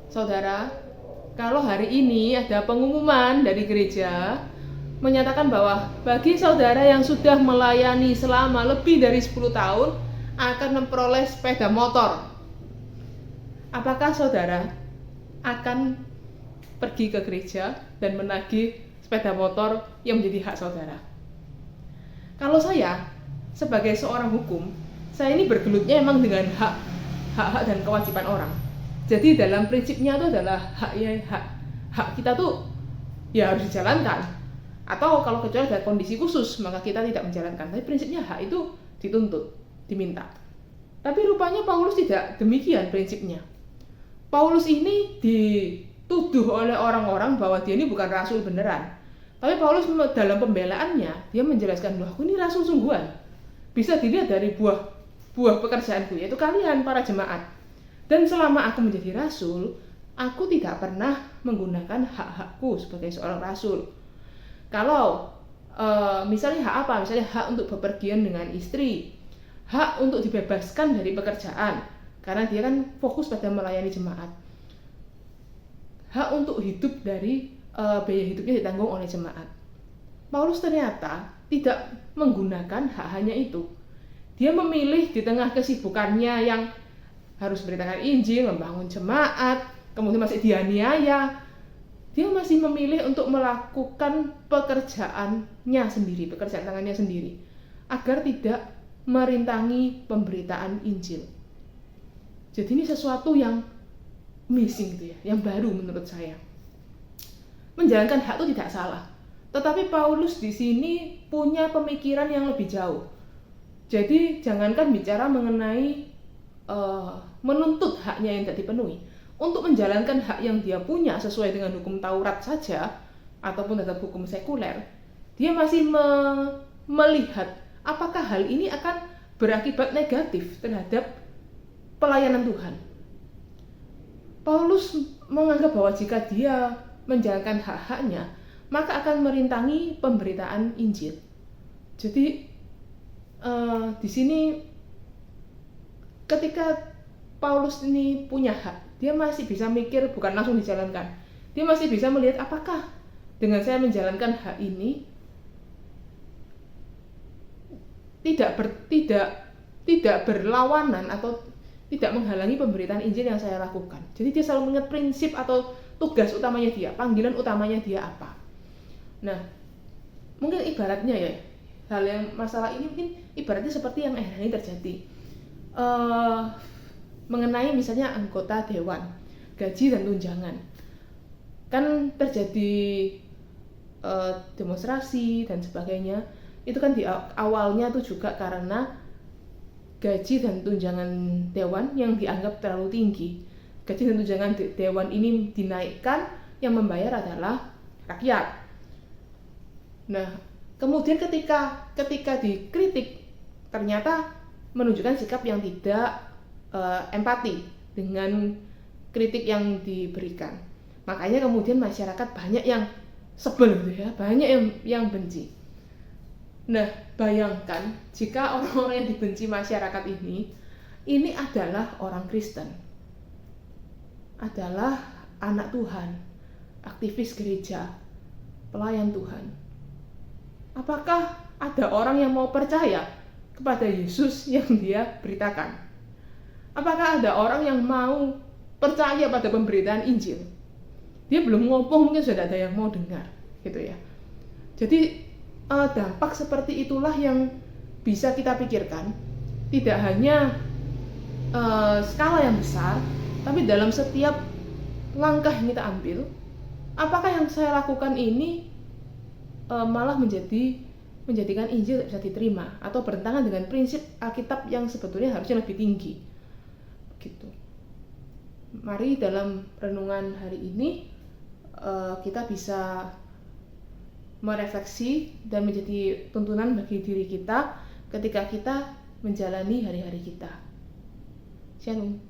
Saudara, kalau hari ini ada pengumuman dari gereja menyatakan bahwa bagi saudara yang sudah melayani selama lebih dari 10 tahun akan memperoleh sepeda motor. Apakah saudara akan pergi ke gereja dan menagih sepeda motor yang menjadi hak saudara? Kalau saya sebagai seorang hukum, saya ini bergelutnya emang dengan hak dan kewajiban orang. Jadi dalam prinsipnya itu adalah hak kita tuh ya harus dijalankan. Atau kalau kecuali ada kondisi khusus maka kita tidak menjalankan. Tapi prinsipnya hak itu dituntut, diminta. Tapi rupanya Paulus tidak demikian prinsipnya. Paulus ini dituduh oleh orang-orang bahwa dia ini bukan rasul beneran. Tapi Paulus dalam pembelaannya dia menjelaskan, loh, aku ini rasul sungguhan. Bisa dilihat dari buah pekerjaanku, yaitu kalian para jemaat. Dan selama aku menjadi rasul, aku tidak pernah menggunakan hak-hakku sebagai seorang rasul. Kalau misalnya hak apa? Misalnya hak untuk bepergian dengan istri, hak untuk dibebaskan dari pekerjaan, karena dia kan fokus pada melayani jemaat. Hak untuk hidup dari biaya hidupnya ditanggung oleh jemaat. Paulus ternyata tidak menggunakan hak hanya itu. Dia memilih di tengah kesibukannya yang harus beritakan Injil, membangun jemaat, kemudian masih dianiaya, dia masih memilih untuk melakukan pekerjaannya sendiri, pekerjaan tangannya sendiri, agar tidak merintangi pemberitaan Injil. Jadi ini sesuatu yang missing gitu ya, yang baru menurut saya. Menjalankan hak itu tidak salah, tetapi Paulus di sini punya pemikiran yang lebih jauh. Jadi jangankan bicara mengenai menuntut haknya yang tidak dipenuhi, untuk menjalankan hak yang dia punya sesuai dengan hukum Taurat saja ataupun terhadap hukum sekuler, dia masih melihat apakah hal ini akan berakibat negatif terhadap pelayanan Tuhan. Paulus menganggap bahwa jika dia menjalankan hak-haknya, maka akan merintangi pemberitaan Injil. Jadi di sini ketika Paulus ini punya hak, dia masih bisa mikir, bukan langsung dijalankan. Dia masih bisa melihat apakah dengan saya menjalankan hak ini tidak berlawanan atau tidak menghalangi pemberitaan Injil yang saya lakukan. Jadi dia selalu mengingat prinsip atau tugas utamanya dia, panggilan utamanya dia apa. Nah, mungkin ibaratnya ya, hal yang masalah ini mungkin ibaratnya seperti yang ini terjadi. Mengenai misalnya anggota dewan, gaji dan tunjangan, kan terjadi demonstrasi dan sebagainya. Itu kan di awalnya tuh juga karena gaji dan tunjangan dewan yang dianggap terlalu tinggi. Gaji dan tunjangan dewan ini dinaikkan, yang membayar adalah rakyat. Nah, kemudian ketika dikritik, ternyata menunjukkan sikap yang tidak empati dengan kritik yang diberikan. Makanya kemudian masyarakat banyak yang sebel gitu ya, banyak yang benci. Nah, bayangkan jika orang-orang yang dibenci masyarakat ini adalah orang Kristen, adalah anak Tuhan, aktivis gereja, pelayan Tuhan. Apakah ada orang yang mau percaya kepada Yesus yang dia beritakan? Apakah ada orang yang mau percaya pada pemberitaan Injil? Dia belum ngomong, mungkin sudah ada yang mau dengar, gitu ya. Jadi dampak seperti itulah yang bisa kita pikirkan, tidak hanya skala yang besar, tapi dalam setiap langkah yang kita ambil, apakah yang saya lakukan ini malah menjadikan Injil tidak bisa diterima atau bertentangan dengan prinsip Alkitab yang sebetulnya harusnya lebih tinggi, gitu. Mari dalam renungan hari ini kita bisa merefleksi dan menjadi tuntunan bagi diri kita ketika kita menjalani hari-hari kita. Shalom.